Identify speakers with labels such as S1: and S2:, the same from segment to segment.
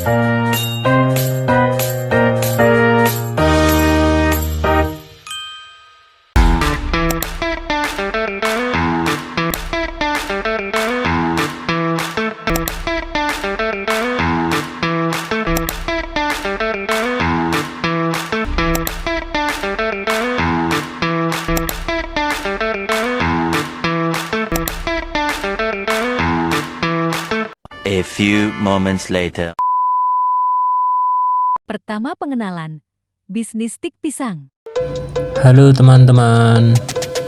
S1: A few moments later.
S2: Pertama pengenalan, bisnis stik pisang.
S3: Halo teman-teman,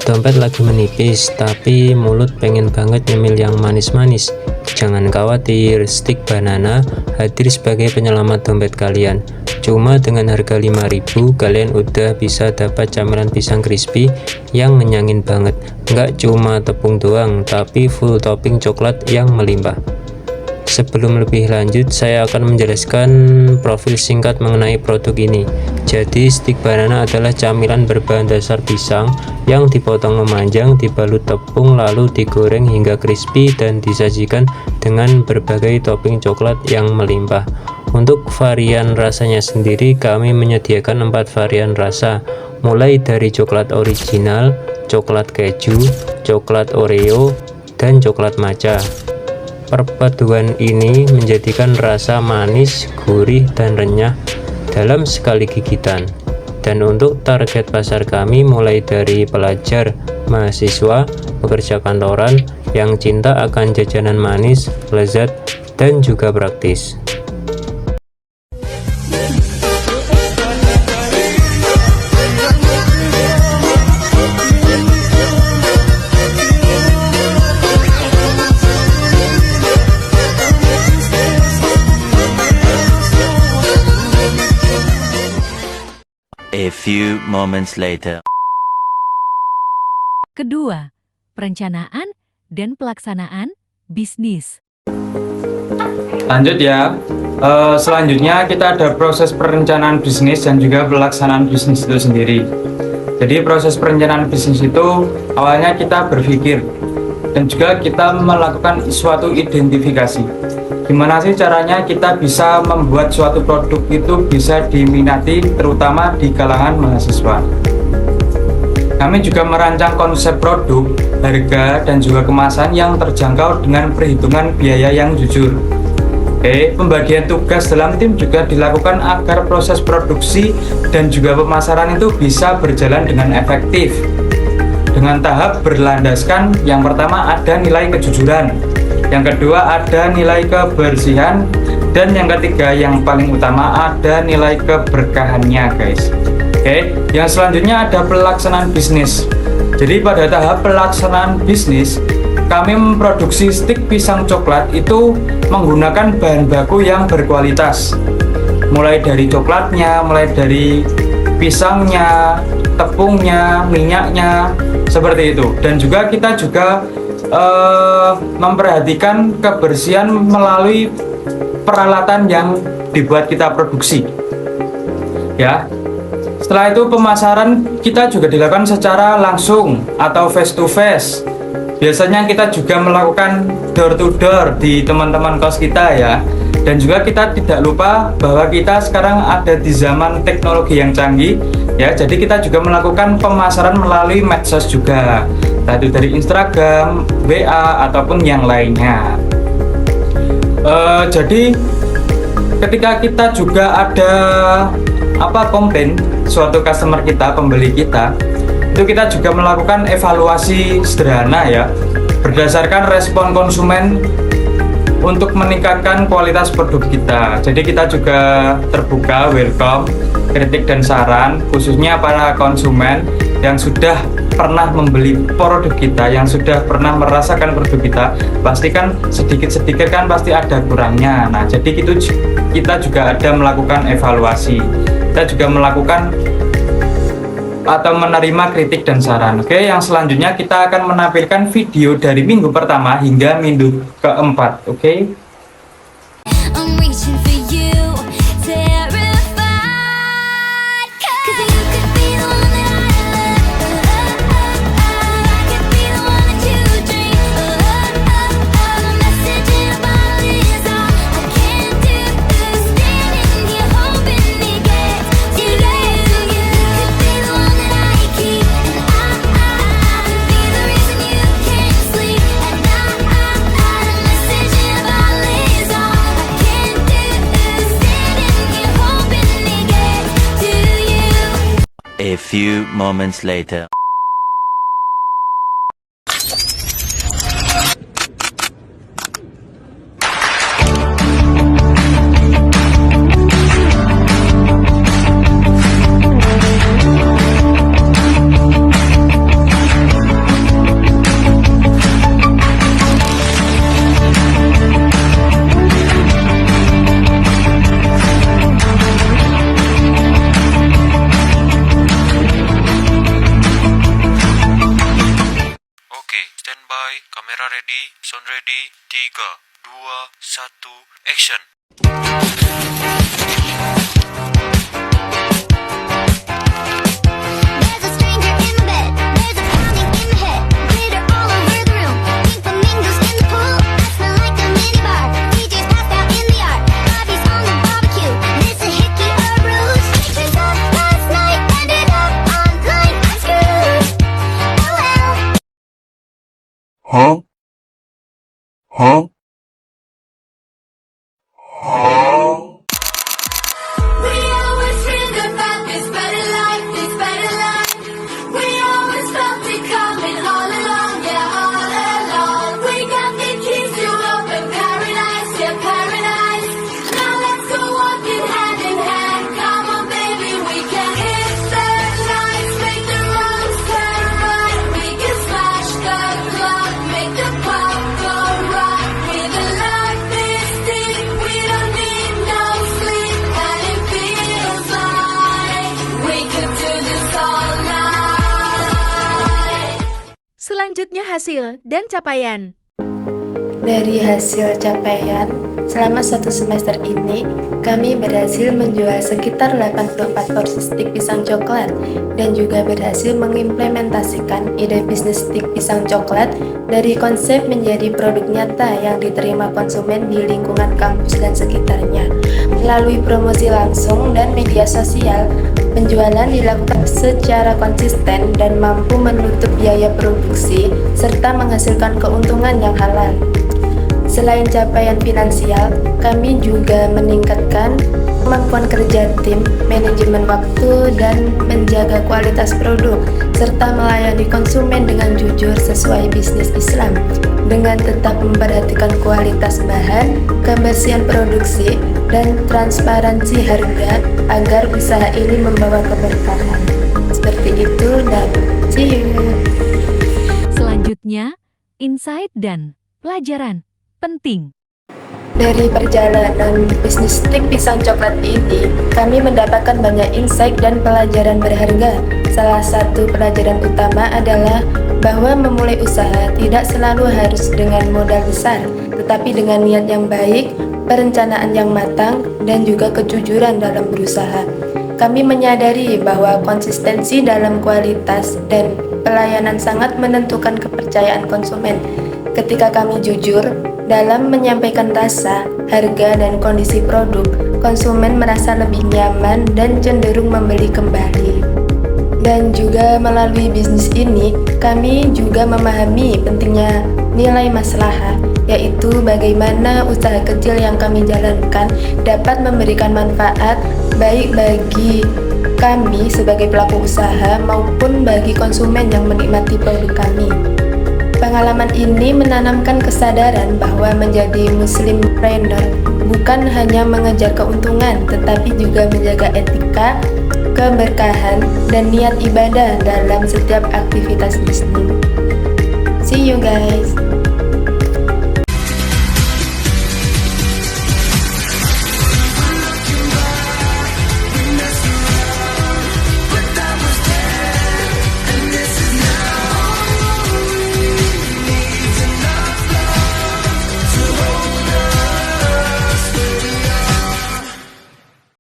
S3: dompet lagi menipis tapi mulut pengen banget nyemil yang manis-manis. Jangan khawatir, stik banana hadir sebagai penyelamat dompet kalian. Cuma dengan harga 5.000 kalian udah bisa dapat camilan pisang crispy yang ngenyangin banget. Nggak cuma tepung doang, tapi full topping coklat yang melimpah. Sebelum lebih lanjut, saya akan menjelaskan profil singkat mengenai produk ini. Jadi, stik banana adalah camilan berbahan dasar pisang yang dipotong memanjang, dibalut tepung, lalu digoreng hingga crispy dan disajikan dengan berbagai topping coklat yang melimpah. Untuk varian rasanya sendiri, kami menyediakan 4 varian rasa, mulai dari coklat original, coklat keju, coklat Oreo, dan coklat matcha. Perpaduan ini menjadikan rasa manis, gurih, dan renyah dalam sekali gigitan. Dan untuk target pasar kami mulai dari pelajar, mahasiswa, pekerja kantoran yang cinta akan jajanan manis, lezat, dan juga praktis.
S1: A few moments later.
S2: Kedua, perencanaan dan pelaksanaan bisnis.
S4: Lanjut ya. Selanjutnya kita ada proses perencanaan bisnis dan juga pelaksanaan bisnis itu sendiri. Jadi proses perencanaan bisnis itu awalnya kita berpikir dan juga kita melakukan suatu identifikasi. Gimana sih caranya kita bisa membuat suatu produk itu bisa diminati terutama di kalangan mahasiswa. Kami juga merancang konsep produk, harga, dan juga kemasan yang terjangkau dengan perhitungan biaya yang jujur. Pembagian tugas dalam tim juga dilakukan agar proses produksi dan juga pemasaran itu bisa berjalan dengan efektif. Dengan tahap berlandaskan, yang pertama ada nilai kejujuran, yang kedua ada nilai kebersihan, dan yang ketiga yang paling utama ada nilai keberkahannya guys. Yang selanjutnya ada pelaksanaan bisnis. Jadi pada tahap pelaksanaan bisnis, kami memproduksi stik pisang coklat itu menggunakan bahan baku yang berkualitas, mulai dari coklatnya, mulai dari pisangnya, tepungnya, minyaknya, seperti itu. Dan juga kita juga memperhatikan kebersihan melalui peralatan yang dibuat kita produksi ya. Setelah itu pemasaran kita juga dilakukan secara langsung atau face to face. Biasanya kita juga melakukan door to door di teman-teman kos kita ya. Dan juga kita tidak lupa bahwa kita sekarang ada di zaman teknologi yang canggih ya. Jadi kita juga melakukan pemasaran melalui medsos juga, tadi dari Instagram, WA, ataupun yang lainnya. Jadi ketika kita juga ada komplain suatu customer kita, pembeli kita, itu kita juga melakukan evaluasi sederhana ya, berdasarkan respon konsumen untuk meningkatkan kualitas produk kita. Jadi kita juga terbuka, welcome kritik dan saran, khususnya para konsumen yang sudah pernah membeli produk kita, yang sudah pernah merasakan produk kita. Pastikan sedikit-sedikit kan pasti ada kurangnya. Nah, jadi itu kita juga ada melakukan evaluasi. Kita juga melakukan atau menerima kritik dan saran. Yang selanjutnya kita akan menampilkan video dari minggu pertama hingga minggu keempat.
S1: A few moments later.
S5: Oke, standby, kamera ready, sound ready, 3, 2, 1, action.
S6: There's a stranger in the bed. There's a pounding in the head. Glitter all over the room. Pink flamingos in the pool. I smell like a minibar. DJ's passed out in the yard. Bobby's on the barbecue. This a hickey or ruse. Pictures up last night. Ended up online. I'm screwed. Oh well. We always dreamed about this better life, this better life. We always felt it coming all along, yeah, all along. We got the keys to open paradise, yeah, paradise. Now let's go walking hand in hand. Come on, baby, we can hit the lights, make the wrongs turn right. We can smash the clock, make the pop go right. With a life this deep, we don't need no sleep, and it feels like we could do this all night.
S7: Selanjutnya hasil dan capaian.
S8: Dari hasil capaian, selama 1 semester ini, kami berhasil menjual sekitar 84 porsi stik pisang coklat dan juga berhasil mengimplementasikan ide bisnis stik pisang coklat dari konsep menjadi produk nyata yang diterima konsumen di lingkungan kampus dan sekitarnya. Melalui promosi langsung dan media sosial, penjualan dilakukan secara konsisten dan mampu menutup biaya produksi serta menghasilkan keuntungan yang halal. Selain capaian finansial, kami juga meningkatkan kemampuan kerja tim, manajemen waktu, dan menjaga kualitas produk, serta melayani konsumen dengan jujur sesuai bisnis Islam, dengan tetap memperhatikan kualitas bahan, kebersihan produksi, dan transparansi harga agar usaha ini membawa keberkahan. Seperti itu, dan see you!
S2: Selanjutnya, insight dan pelajaran penting.
S8: Dari perjalanan bisnis stik pisang coklat ini, kami mendapatkan banyak insight dan pelajaran berharga. Salah satu pelajaran utama adalah bahwa memulai usaha tidak selalu harus dengan modal besar, tetapi dengan niat yang baik, perencanaan yang matang, dan juga kejujuran dalam berusaha. Kami menyadari bahwa konsistensi dalam kualitas dan pelayanan sangat menentukan kepercayaan konsumen. Ketika kami jujur dalam menyampaikan rasa, harga, dan kondisi produk, konsumen merasa lebih nyaman dan cenderung membeli kembali. Dan juga melalui bisnis ini, kami juga memahami pentingnya nilai maslahah, yaitu bagaimana usaha kecil yang kami jalankan dapat memberikan manfaat baik bagi kami sebagai pelaku usaha maupun bagi konsumen yang menikmati produk kami. Pengalaman ini menanamkan kesadaran bahwa menjadi muslimpreneur bukan hanya mengejar keuntungan, tetapi juga menjaga etika, keberkahan, dan niat ibadah dalam setiap aktivitas bisnis. See you guys!